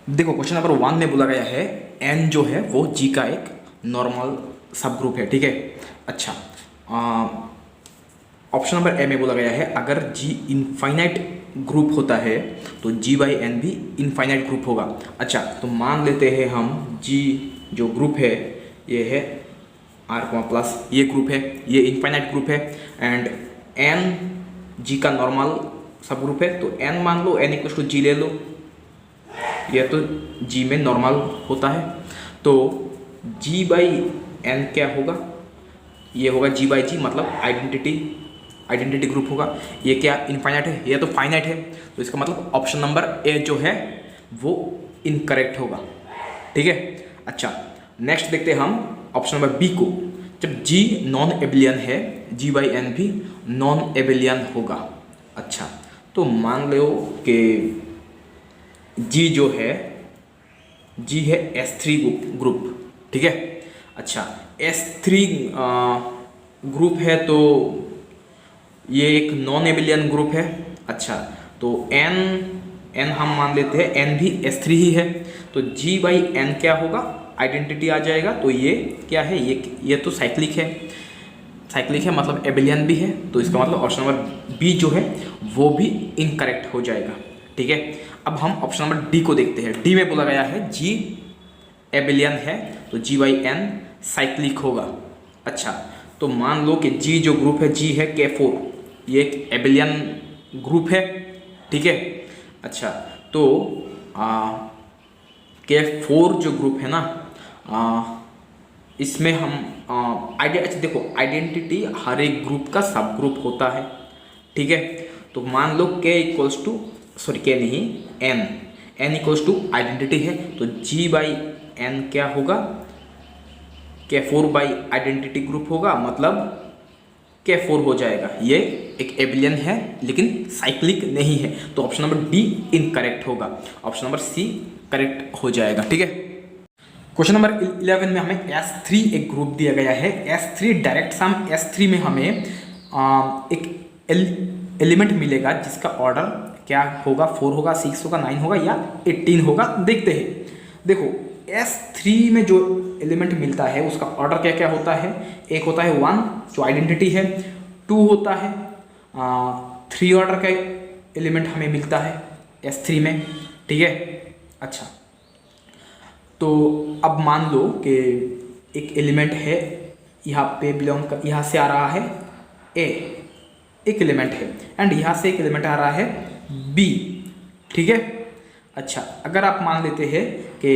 देखो question number 1 में बोला गया है एन जो है वो जी का एक नॉर्मल सब ग्रुप है, ठीक है। अच्छा, ऑप्शन नंबर ए में बोला गया है अगर जी इनफाइनाइट ग्रुप होता है तो जी बाई एन भी इनफाइनाइट ग्रुप होगा। अच्छा, तो मान लेते हैं हम जी जो ग्रुप है ये है आर कोमा प्लस, ये ग्रुप है, ये इनफाइनाइट ग्रुप है एंड एन जी का नॉर्मल सब ग्रुप है। तो एन मान लो, एन इक्वल टू जी ले लो, यह तो जी में नॉर्मल होता है। तो जी बाई एन क्या होगा, ये होगा जी बाई जी, मतलब आइडेंटिटी ग्रुप होगा। ये क्या इनफाइनाइट है, ये तो फाइनाइट है, तो इसका मतलब ऑप्शन नंबर ए जो है वो इनकरेक्ट होगा, ठीक है। अच्छा, नेक्स्ट देखते हैं हम ऑप्शन नंबर बी को। जब जी नॉन एबिलियन है, जी बाई एन भी नॉन एबिलियन होगा। अच्छा, तो मान लो कि जी जो है, जी है S3 ग्रुप, ठीक है। अच्छा, S3 ग्रुप है तो ये एक नॉन एबिलियन ग्रुप है। अच्छा, तो एन हम मान लेते हैं एन भी S3 ही है, तो जी बाई एन क्या होगा, आइडेंटिटी आ जाएगा। तो ये क्या है, ये तो साइक्लिक है मतलब एबिलियन भी है, तो इसका मतलब ऑप्शन नंबर बी जो है वो भी इनकरेक्ट हो जाएगा, ठीक है। अब हम ऑप्शन नंबर डी को देखते हैं। डी में बोला गया है जी एबिलियन है तो जी बाई एन साइक्लिक होगा। अच्छा, तो मान लो कि जी जो ग्रुप है, जी है K4, ये एक एबिलियन ग्रुप है, ठीक है। अच्छा, तो K4 जो ग्रुप है ना, इसमें हम अच्छा देखो, आइडेंटिटी हर एक ग्रुप का सब ग्रुप होता है, ठीक है। तो मान लो K equals to, sorry K नहीं, एन इक्वल्स टू आइडेंटिटी है, तो जी बाई एन क्या होगा, K4 बाई आइडेंटिटी ग्रुप होगा, मतलब K4 हो जाएगा। ये एक एबिलियन है लेकिन साइक्लिक नहीं है, तो ऑप्शन नंबर डी इनकरेक्ट होगा, ऑप्शन नंबर सी करेक्ट हो जाएगा, ठीक है। क्वेश्चन नंबर 11 में हमें S3 एक ग्रुप दिया गया है। S3 डायरेक्ट सम S3 में हमें एक एलिमेंट मिलेगा जिसका ऑर्डर क्या होगा, 4 होगा, 6 होगा, 9 होगा या 18 होगा। देखते हैं, देखो S3 में जो एलिमेंट मिलता है उसका ऑर्डर क्या क्या होता है। एक होता है 1 जो आइडेंटिटी है, 2 होता है 3 ऑर्डर का एलिमेंट हमें मिलता है S3 में, ठीक है। अच्छा, तो अब मान लो कि एक एलिमेंट है यहाँ पे यहाँ से आ रहा है A, एक एलिमेंट है, एंड यहाँ से एक एलिमेंट आ रहा है B, ठीक है। अच्छा, अगर आप मान लेते हैं कि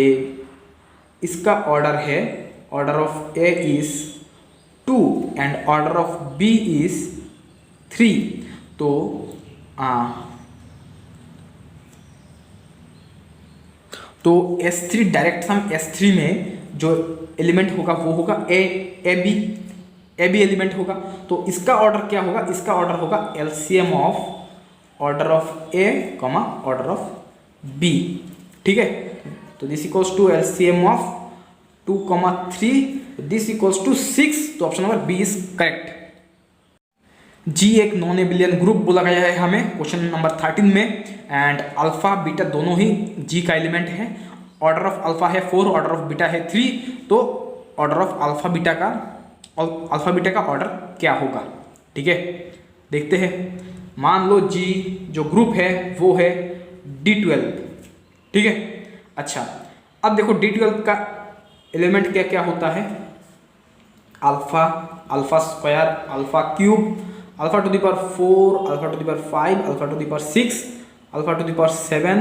इसका ऑर्डर है, order of A is 2 and order of B is 3, तो S3 डायरेक्ट सम S3 में जो एलिमेंट होगा वो होगा ए बी एलिमेंट होगा। तो इसका ऑर्डर क्या होगा, इसका ऑर्डर होगा LCM of order of A comma order of B, ठीक है। तो this equals to LCM of 2,3, this equals to 6, तो option number B is correct. जी एक नॉन एबिलियन ग्रुप बोला गया है हमें क्वेश्चन नंबर 13 में, एंड अल्फा बीटा दोनों ही जी का एलिमेंट है। ऑर्डर ऑफ अल्फा है 4, ऑर्डर ऑफ बीटा है 3, तो ऑर्डर ऑफ अल्फा बीटा का ऑर्डर क्या होगा, ठीक है। देखते हैं, मान लो जी जो ग्रुप है वो है D12, ठीक है। अच्छा, अब देखो D12 का एलिमेंट क्या क्या होता है, alpha square, alpha cube, alpha to the power 4, alpha to the power 5, alpha to the power 6, alpha to the power 7,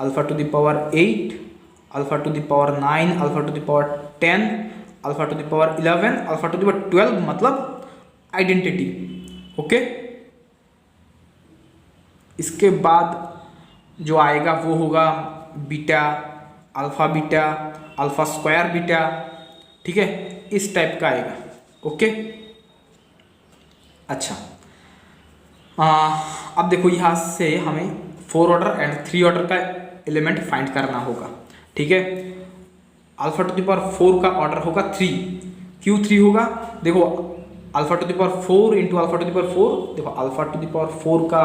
alpha to the power 8, alpha to the power 9, alpha to the power 10, alpha to the power 11, alpha to the power 12, मतलब identity, okay. इसके बाद जो आएगा वो होगा beta, alpha square beta, ठीक है, इस टाइप का आएगा, ओके। अच्छा, अब देखो यहाँ से हमें 4 ऑर्डर एंड 3 ऑर्डर का एलिमेंट फाइंड करना होगा, ठीक है। अल्फा टू द पावर 4 का ऑर्डर होगा 3, क्यों 3 होगा, देखो alpha to the power 4 into alpha to the power 4, देखो अल्फा टू द पावर 4 का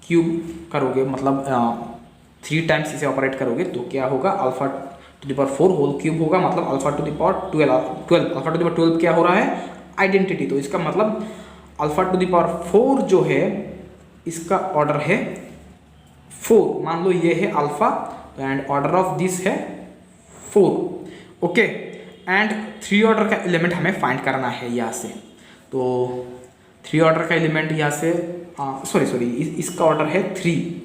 क्यूब करोगे, मतलब 3 टाइम्स इसे ऑपरेट करोगे तो क्या होगा, alpha to the power 4 whole cube होगा, मतलब alpha to the power 12। Alpha to the power 12 क्या हो रहा है, आइडेंटिटी। तो इसका मतलब अल्फा टू द पावर 4 जो है इसका ऑर्डर है 4। मान लो ये है alpha and order of this है 4। ओके, एंड 3 ऑर्डर का एलिमेंट हमें फाइंड करना है यहाँ से। तो 3 ऑर्डर का एलिमेंट यहाँ से सॉरी इसका ऑर्डर है 3,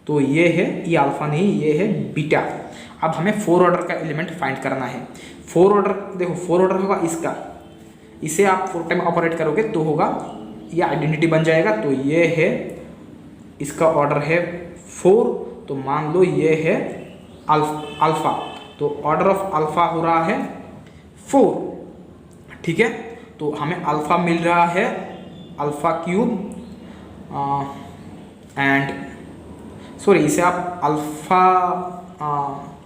तो ये है, ये अल्फा नहीं, ये है बीटा। अब हमें 4 ऑर्डर का एलिमेंट फाइंड करना है। 4 ऑर्डर, देखो 4 ऑर्डर होगा इसका, इसे आप 4 टाइम ऑपरेट करोगे तो होगा, ये आइडेंटिटी बन जाएगा। तो ये है, इसका ऑर्डर है 4, तो मान लो ये है अल्फा, तो ऑर्डर ऑफ अल्फा हो रहा है 4। ठीक है, तो हमें अल्फा मिल रहा है अल्फा क्यूब एंड सॉरी इसे आप अल्फा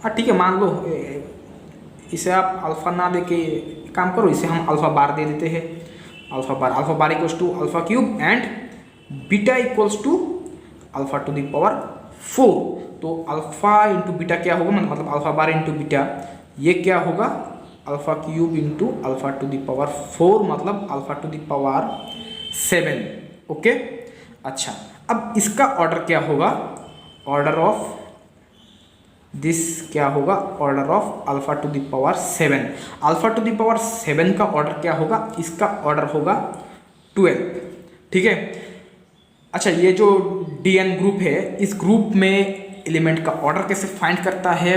ठीक है, मान लो इसे आप अल्फा ना दे के काम करो, इसे हम अल्फा बार दे देते हैं। Alpha bar equals to alpha cube and beta equals to alpha to the power 4। तो अल्फा इंटू बीटा क्या होगा, मतलब अल्फा बार इंटू बीटा, ये क्या होगा, alpha cube into alpha to the power 4, मतलब alpha to the power 7। Okay, अच्छा अब इसका ऑर्डर क्या होगा, ऑर्डर ऑफ दिस क्या होगा, order of alpha to the power 7। Alpha to the power 7 का ऑर्डर क्या होगा, इसका ऑर्डर होगा 12। ठीक है, अच्छा ये जो डीएन ग्रुप है, इस ग्रुप में एलिमेंट का ऑर्डर कैसे फाइंड करता है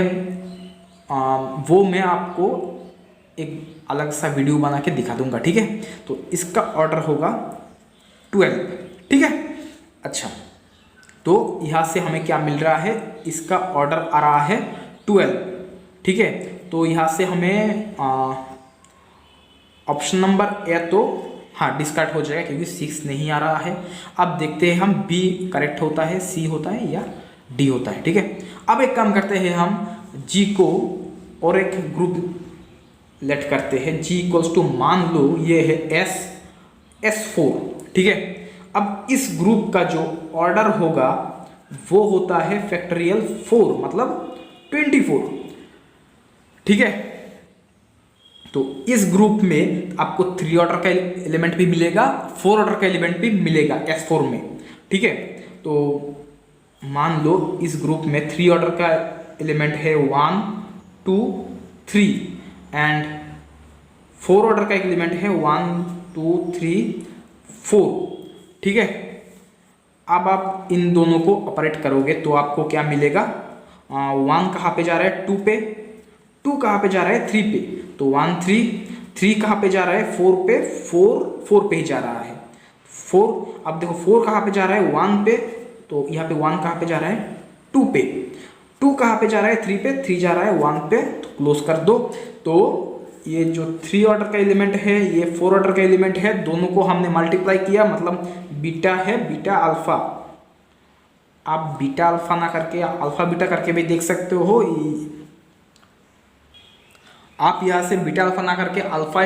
वो मैं आपको एक अलग सा वीडियो बना के दिखा दूंगा। ठीक है, तो इसका ऑर्डर होगा 12। ठीक है, अच्छा तो यहाँ से हमें क्या मिल रहा है, इसका ऑर्डर आ रहा है 12। ठीक है, तो यहाँ से हमें ऑप्शन नंबर ए तो हाँ डिस्कार्ड हो जाएगा क्योंकि 6 नहीं आ रहा है। अब देखते हैं हम बी करेक्ट होता है, सी होता है या डी होता है। ठीक है, अब एक काम करते हैं, हम जी को और एक ग्रुप लेट करते हैं, जी इक्वल्स टू मान लो ये है S4। ठीक है, अब इस ग्रुप का जो ऑर्डर होगा वो होता है फैक्टोरियल 4, मतलब 24। ठीक है, तो इस ग्रुप में आपको 3 ऑर्डर का एलिमेंट भी मिलेगा, 4 ऑर्डर का एलिमेंट भी मिलेगा S4 में। ठीक है, तो मान लो इस ग्रुप में 3 ऑर्डर का एलिमेंट है 1 2 3 एंड 4 ऑर्डर का एलिमेंट है 1 2 3 4। ठीक है, अब आप इन दोनों को ऑपरेट करोगे तो आपको क्या मिलेगा, 1 कहाँ पे जा रहा है 2 पे, 2 कहाँ पे जा रहा है 3 पे, तो 1 3 3 कहाँ पे जा रहा है 4 पे, 4 पे ही जा रहा है 4। अब देखो 4 कहाँ पे जा रहा है 1 पे, तो यहाँ पे 1 कहाँ पे जा रहा है 2 पे, 2 कहाँ पे जा रहा है 3 पे, 3 जा रहा है 1 पे, तो क्लोज कर दो। तो ये जो 3 ऑर्डर का एलिमेंट है, ये 4 ऑर्डर का एलिमेंट है, दोनों को हमने मल्टीप्लाई किया, मतलब बीटा है बीटा अल्फा। आप बीटा अल्फा ना करके अल्फा बीटा करके भी देख सकते हो। आप यहाँ से बीटा अल्फा ना करके अल्फा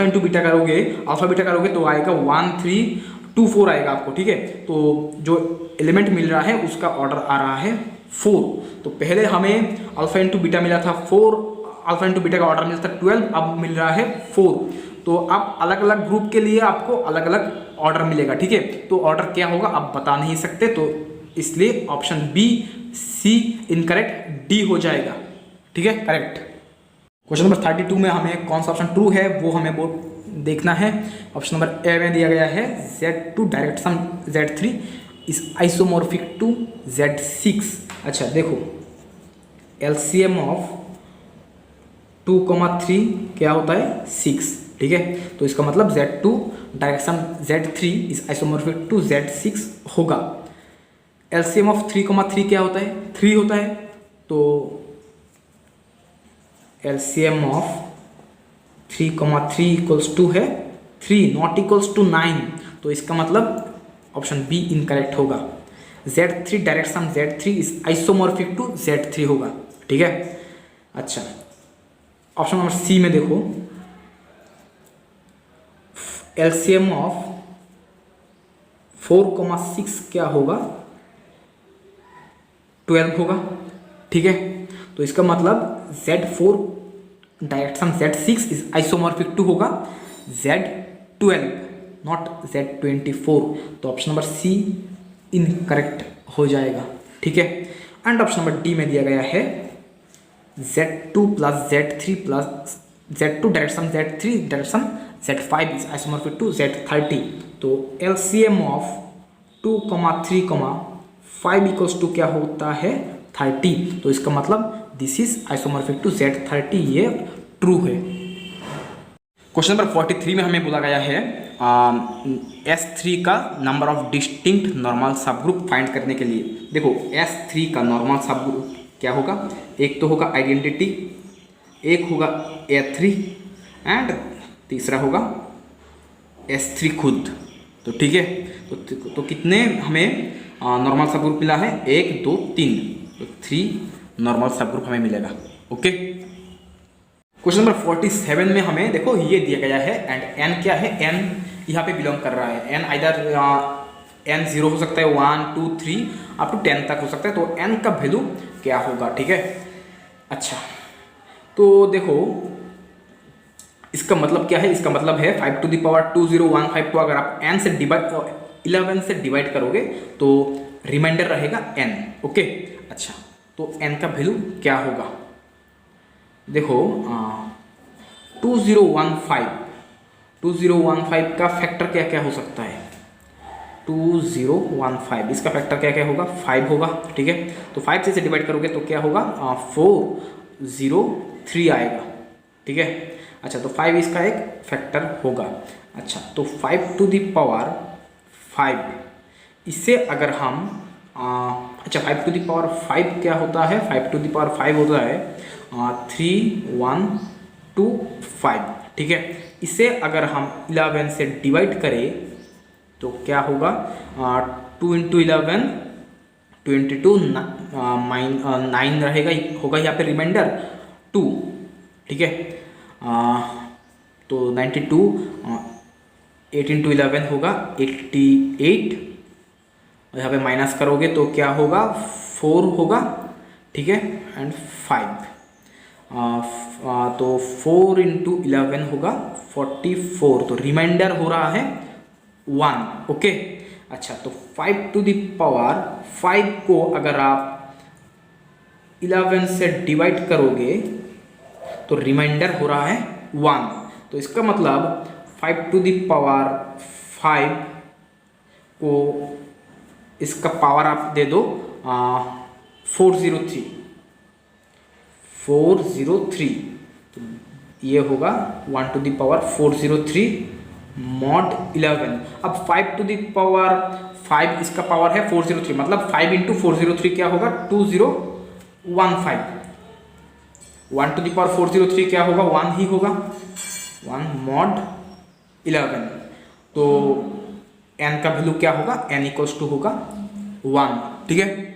इंटू बीटा करोगे, अल्फा बीटा करोगे तो आएगा 1 3 2 4 आएगा आपको। ठीक है, तो जो एलिमेंट मिल रहा है उसका ऑर्डर आ रहा है 4। तो पहले हमें अल्फा इंटू बीटा मिला था 4, अल्फा इंटू बीटा का ऑर्डर मिलता था 12, अब मिल रहा है 4। तो अब अलग अलग ग्रुप के लिए आपको अलग अलग ऑर्डर मिलेगा। ठीक है, तो ऑर्डर क्या होगा आप बता नहीं सकते, तो इसलिए option B C incorrect, D हो जाएगा। ठीक है, करेक्ट। क्वेश्चन नंबर 32 में हमें कौन सा ऑप्शन ट्रू है वो हमें वो देखना है। ऑप्शन नंबर ए में दिया गया है Z2 direct sum Z3 is isomorphic to Z6। अच्छा देखो, LCM ऑफ 2,3 क्या होता है 6। ठीक है, तो इसका मतलब Z2 direct sum Z3 is isomorphic to Z6 होगा। LCM ऑफ 3,3 क्या होता है 3 होता है, तो LCM ऑफ 3,3 इक्वल्स टू है 3 नॉट इक्वल्स टू 9, तो इसका मतलब ऑप्शन बी इनकरेक्ट होगा। Z3 direct sum Z3 is isomorphic to Z3 होगा। ठीक है, अच्छा ऑप्शन नंबर सी में देखो, LCM ऑफ 4,6 क्या होगा, 12 होगा। ठीक है, तो इसका मतलब Z4 direction Z6 is isomorphic to होगा Z12 नॉट Z24। तो ऑप्शन नंबर सी इनकरेक्ट हो जाएगा। ठीक है, एंड ऑप्शन नंबर डी में दिया गया है Z2 plus Z3 plus Z2 direction Z3 direction Z5 is isomorphic to Z30। तो LCM ऑफ 2, 3, 5 इक्वल्स टू क्या होता है 30। तो इसका मतलब this is isomorphic to Z30, ये ट्रू है। क्वेश्चन नंबर 43 में हमें बोला गया है S3 का नंबर ऑफ डिस्टिंक्ट नॉर्मल सब ग्रुप फाइंड करने के लिए। देखो S3 का नॉर्मल सब ग्रुप क्या होगा, एक तो होगा आइडेंटिटी, एक होगा A3 एंड तीसरा होगा S3 खुद। तो ठीक है, तो कितने हमें नॉर्मल सब ग्रुप मिला है, 1, 2, 3, तो 3 नॉर्मल सब ग्रुप हमें मिलेगा। ओके, क्वेश्चन नंबर 47 में हमें देखो ये दिया गया है एंड n क्या है, n यहाँ पे बिलोंग कर रहा है। n आइदर n 0 हो सकता है, 1, 2, 3 अप टू 10 तक हो सकता है। तो n का वैल्यू क्या होगा। ठीक है, अच्छा तो देखो इसका मतलब क्या है, इसका मतलब है 5 to the power 2015 को अगर आप n से डिवाइड 11 से डिवाइड करोगे तो रिमाइंडर रहेगा n। ओके, अच्छा तो n का वैल्यू क्या होगा, देखो 2015 का फैक्टर क्या क्या हो सकता है, 2015 इसका फैक्टर क्या क्या होगा, 5 होगा। ठीक है, तो 5 से डिवाइड करोगे तो क्या होगा 403 आएगा। ठीक है, अच्छा तो 5 इसका एक फैक्टर होगा। अच्छा तो 5 to the power 5, इससे अगर हम अच्छा 5 to the power 5 क्या होता है, 5 to the power 5 होता है 3125। ठीक है, इसे अगर हम 11 से डिवाइड करें तो क्या होगा 2 into 11 22 9 रहेगा, होगा यहाँ पे रिमाइंडर 2। ठीक है, तो 92 8 into 11 होगा 88, और यहाँ पे माइनस करोगे तो क्या होगा 4 होगा। ठीक है, एंड 5 तो 4 into 11 होगा 44, तो रिमाइंडर हो रहा है 1। ओके, अच्छा तो 5 to the power 5 को अगर आप 11 से डिवाइड करोगे तो रिमाइंडर हो रहा है 1। तो इसका मतलब 5 to the power 5 को इसका पावर आप दे दो 403, तो ये होगा 1 to the power 403 mod 11। अब 5 to the power 5 इसका पावर है 403, मतलब 5 into 403 क्या होगा 2015। 1 to the power 403 क्या होगा 1 ही होगा, 1 mod 11। तो n का वैल्यू क्या होगा, n इक्वल्स टू होगा 1। ठीक है,